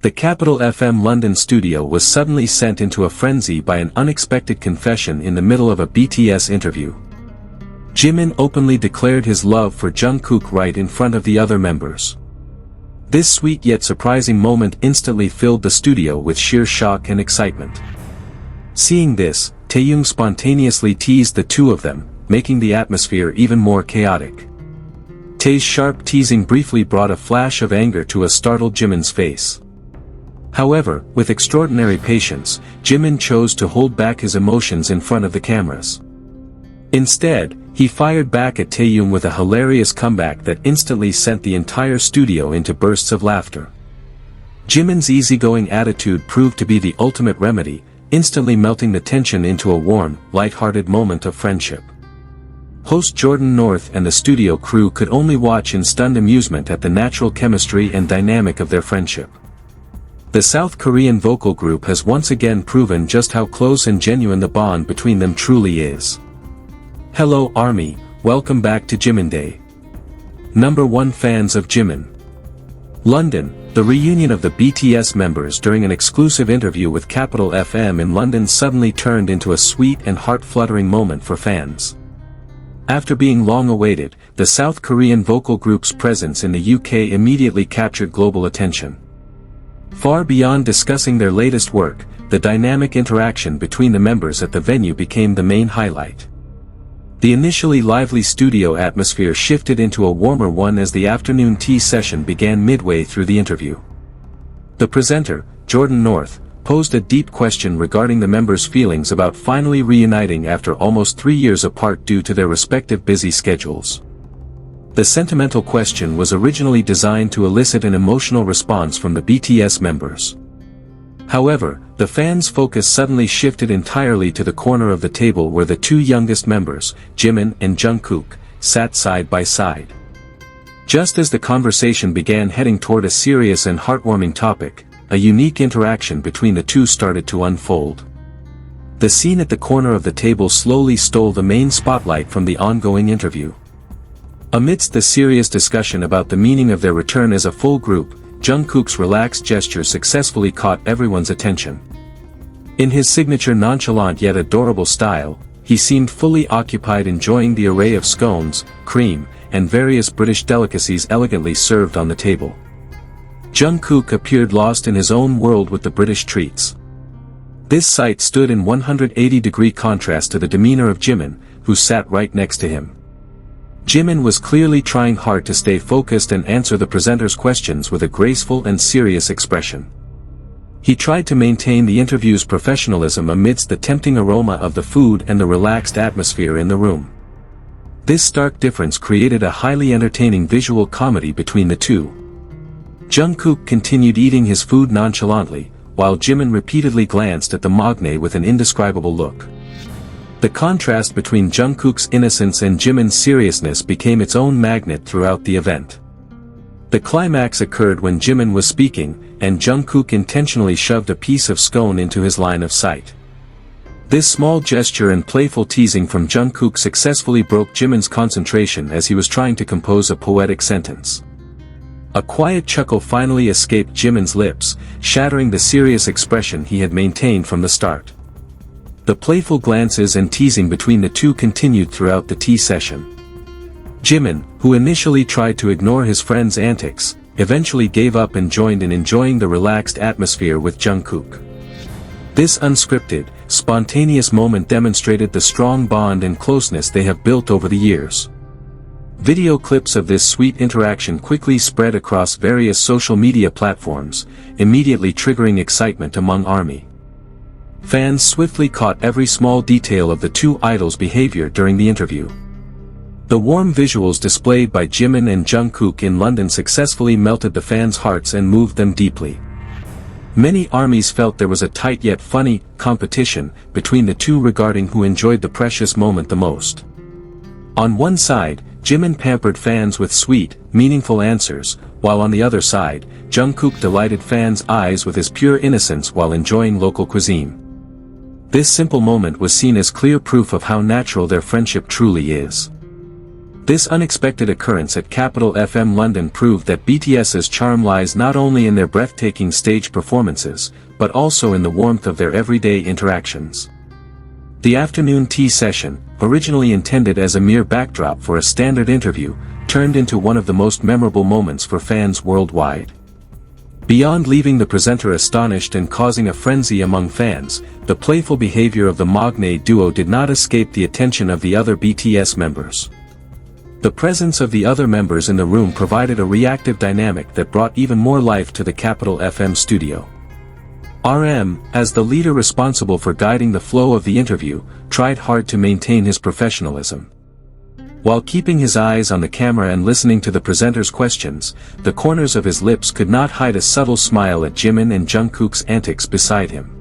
The Capital FM London studio was suddenly sent into a frenzy by an unexpected confession in the middle of a BTS interview. Jimin openly declared his love for Jungkook right in front of the other members. This sweet yet surprising moment instantly filled the studio with sheer shock and excitement. Seeing this, Taehyung spontaneously teased the two of them, making the atmosphere even more chaotic. Tae's sharp teasing briefly brought a flash of anger to a startled Jimin's face. However, with extraordinary patience, Jimin chose to hold back his emotions in front of the cameras. Instead, he fired back at Taehyung with a hilarious comeback that instantly sent the entire studio into bursts of laughter. Jimin's easygoing attitude proved to be the ultimate remedy, instantly melting the tension into a warm, lighthearted moment of friendship. Host Jordan North and the studio crew could only watch in stunned amusement at the natural chemistry and dynamic of their friendship. The South Korean vocal group has once again proven just how close and genuine the bond between them truly is. Hello ARMY, welcome back to Jimin Day. Number 1 fans of Jimin. London, the reunion of the BTS members during an exclusive interview with Capital FM in London suddenly turned into a sweet and heart-fluttering moment for fans. After being long awaited, the South Korean vocal group's presence in the UK immediately captured global attention. Far beyond discussing their latest work, the dynamic interaction between the members at the venue became the main highlight. The initially lively studio atmosphere shifted into a warmer one as the afternoon tea session began midway through the interview. The presenter, Jordan North, posed a deep question regarding the members' feelings about finally reuniting after almost 3 years apart due to their respective busy schedules. The sentimental question was originally designed to elicit an emotional response from the BTS members. However, the fans' focus suddenly shifted entirely to the corner of the table where the two youngest members, Jimin and Jungkook, sat side by side. Just as the conversation began heading toward a serious and heartwarming topic, a unique interaction between the two started to unfold. The scene at the corner of the table slowly stole the main spotlight from the ongoing interview. Amidst the serious discussion about the meaning of their return as a full group, Jungkook's relaxed gesture successfully caught everyone's attention. In his signature nonchalant yet adorable style, he seemed fully occupied enjoying the array of scones, cream, and various British delicacies elegantly served on the table. Jungkook appeared lost in his own world with the British treats. This sight stood in 180-degree contrast to the demeanor of Jimin, who sat right next to him. Jimin was clearly trying hard to stay focused and answer the presenter's questions with a graceful and serious expression. He tried to maintain the interview's professionalism amidst the tempting aroma of the food and the relaxed atmosphere in the room. This stark difference created a highly entertaining visual comedy between the two. Jungkook continued eating his food nonchalantly, while Jimin repeatedly glanced at the magne with an indescribable look. The contrast between Jungkook's innocence and Jimin's seriousness became its own magnet throughout the event. The climax occurred when Jimin was speaking, and Jungkook intentionally shoved a piece of scone into his line of sight. This small gesture and playful teasing from Jungkook successfully broke Jimin's concentration as he was trying to compose a poetic sentence. A quiet chuckle finally escaped Jimin's lips, shattering the serious expression he had maintained from the start. The playful glances and teasing between the two continued throughout the tea session. Jimin, who initially tried to ignore his friend's antics, eventually gave up and joined in enjoying the relaxed atmosphere with Jungkook. This unscripted, spontaneous moment demonstrated the strong bond and closeness they have built over the years. Video clips of this sweet interaction quickly spread across various social media platforms, immediately triggering excitement among ARMY. Fans swiftly caught every small detail of the two idols' behavior during the interview. The warm visuals displayed by Jimin and Jungkook in London successfully melted the fans' hearts and moved them deeply. Many ARMYs felt there was a tight yet funny competition between the two regarding who enjoyed the precious moment the most. On one side, Jimin pampered fans with sweet, meaningful answers, while on the other side, Jungkook delighted fans' eyes with his pure innocence while enjoying local cuisine. This simple moment was seen as clear proof of how natural their friendship truly is. This unexpected occurrence at Capital FM London proved that BTS's charm lies not only in their breathtaking stage performances, but also in the warmth of their everyday interactions. The afternoon tea session, originally intended as a mere backdrop for a standard interview, turned into one of the most memorable moments for fans worldwide. Beyond leaving the presenter astonished and causing a frenzy among fans, the playful behavior of the Magne duo did not escape the attention of the other BTS members. The presence of the other members in the room provided a reactive dynamic that brought even more life to the Capital FM studio. RM, as the leader responsible for guiding the flow of the interview, tried hard to maintain his professionalism. While keeping his eyes on the camera and listening to the presenter's questions, the corners of his lips could not hide a subtle smile at Jimin and Jungkook's antics beside him.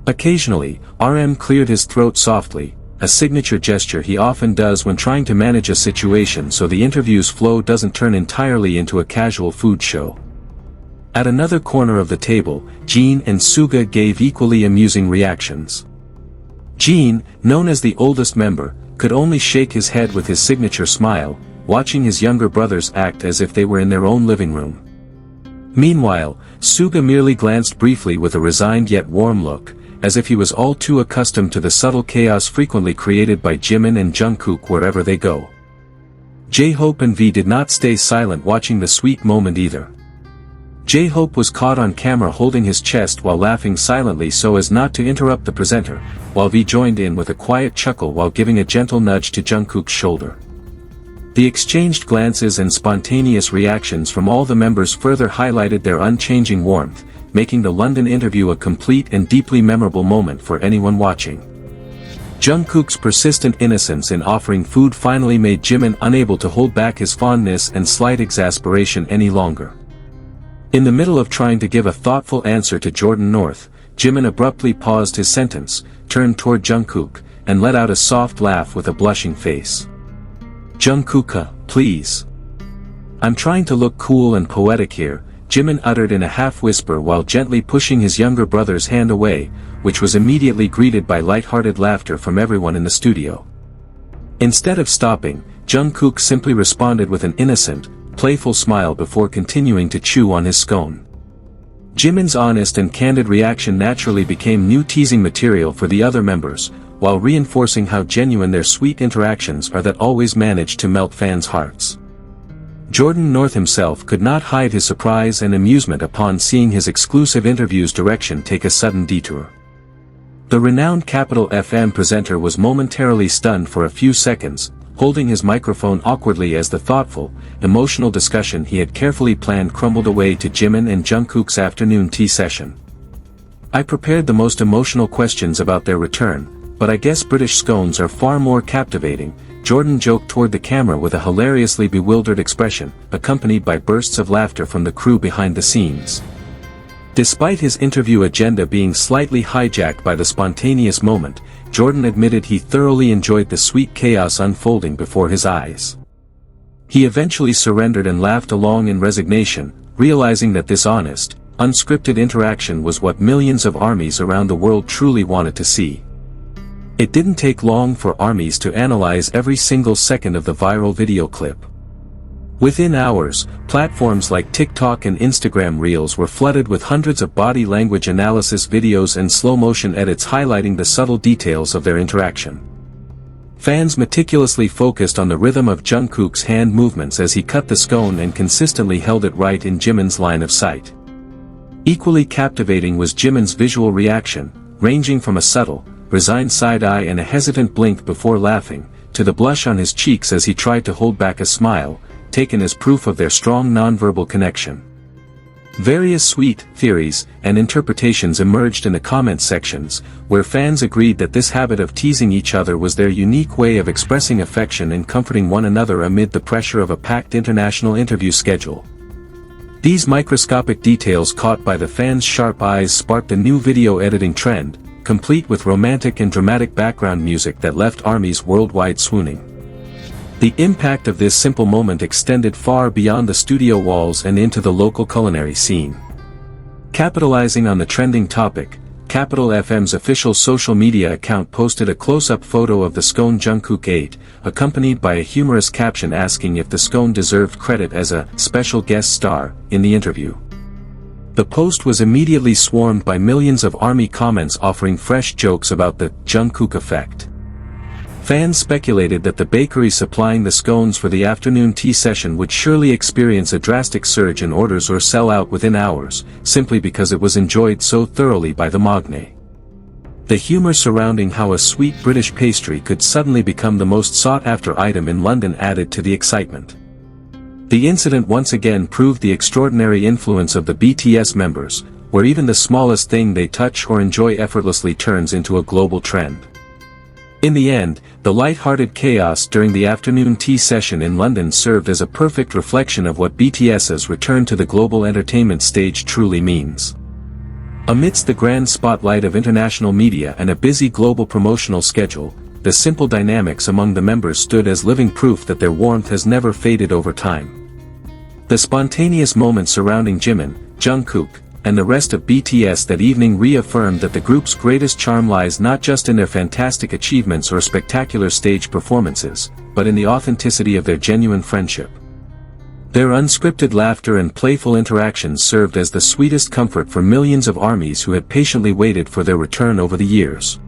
Occasionally, RM cleared his throat softly, a signature gesture he often does when trying to manage a situation so the interview's flow doesn't turn entirely into a casual food show. At another corner of the table, Jin and Suga gave equally amusing reactions. Jin, known as the oldest member, could only shake his head with his signature smile, watching his younger brothers act as if they were in their own living room. Meanwhile, Suga merely glanced briefly with a resigned yet warm look, as if he was all too accustomed to the subtle chaos frequently created by Jimin and Jungkook wherever they go. JHope and V did not stay silent watching the sweet moment either. JHope was caught on camera holding his chest while laughing silently so as not to interrupt the presenter, while V joined in with a quiet chuckle while giving a gentle nudge to Jungkook's shoulder. The exchanged glances and spontaneous reactions from all the members further highlighted their unchanging warmth, making the London interview a complete and deeply memorable moment for anyone watching. Jungkook's persistent innocence in offering food finally made Jimin unable to hold back his fondness and slight exasperation any longer. In the middle of trying to give a thoughtful answer to Jordan North, Jimin abruptly paused his sentence, turned toward Jungkook, and let out a soft laugh with a blushing face. "Jungkook, please. I'm trying to look cool and poetic here," Jimin uttered in a half-whisper while gently pushing his younger brother's hand away, which was immediately greeted by lighthearted laughter from everyone in the studio. Instead of stopping, Jungkook simply responded with an innocent, playful smile before continuing to chew on his scone. Jimin's honest and candid reaction naturally became new teasing material for the other members, while reinforcing how genuine their sweet interactions are that always manage to melt fans' hearts. Jordan North himself could not hide his surprise and amusement upon seeing his exclusive interview's direction take a sudden detour. The renowned Capital FM presenter was momentarily stunned for a few seconds, holding his microphone awkwardly as the thoughtful, emotional discussion he had carefully planned crumbled away to Jimin and Jungkook's afternoon tea session. "I prepared the most emotional questions about their return, but I guess British scones are far more captivating," Jordan joked toward the camera with a hilariously bewildered expression, accompanied by bursts of laughter from the crew behind the scenes. Despite his interview agenda being slightly hijacked by the spontaneous moment, Jordan admitted he thoroughly enjoyed the sweet chaos unfolding before his eyes. He eventually surrendered and laughed along in resignation, realizing that this honest, unscripted interaction was what millions of armies around the world truly wanted to see. It didn't take long for armies to analyze every single second of the viral video clip. Within hours, platforms like TikTok and Instagram Reels were flooded with hundreds of body language analysis videos and slow-motion edits highlighting the subtle details of their interaction. Fans meticulously focused on the rhythm of Jungkook's hand movements as he cut the scone and consistently held it right in Jimin's line of sight. Equally captivating was Jimin's visual reaction, ranging from a subtle, resigned side-eye and a hesitant blink before laughing, to the blush on his cheeks as he tried to hold back a smile, taken as proof of their strong nonverbal connection. Various sweet theories and interpretations emerged in the comment sections, where fans agreed that this habit of teasing each other was their unique way of expressing affection and comforting one another amid the pressure of a packed international interview schedule. These microscopic details caught by the fans' sharp eyes sparked a new video editing trend, complete with romantic and dramatic background music that left armies worldwide swooning. The impact of this simple moment extended far beyond the studio walls and into the local culinary scene. Capitalizing on the trending topic, Capital FM's official social media account posted a close-up photo of the scone Jungkook ate, accompanied by a humorous caption asking if the scone deserved credit as a special guest star in the interview. The post was immediately swarmed by millions of ARMY comments offering fresh jokes about the Jungkook effect. Fans speculated that the bakery supplying the scones for the afternoon tea session would surely experience a drastic surge in orders or sell out within hours, simply because it was enjoyed so thoroughly by the magne. The humor surrounding how a sweet British pastry could suddenly become the most sought-after item in London added to the excitement. The incident once again proved the extraordinary influence of the BTS members, where even the smallest thing they touch or enjoy effortlessly turns into a global trend. In the end, the light-hearted chaos during the afternoon tea session in London served as a perfect reflection of what BTS's return to the global entertainment stage truly means. Amidst the grand spotlight of international media and a busy global promotional schedule, the simple dynamics among the members stood as living proof that their warmth has never faded over time. The spontaneous moments surrounding Jimin, Jungkook, and the rest of BTS that evening reaffirmed that the group's greatest charm lies not just in their fantastic achievements or spectacular stage performances, but in the authenticity of their genuine friendship. Their unscripted laughter and playful interactions served as the sweetest comfort for millions of ARMYs who had patiently waited for their return over the years.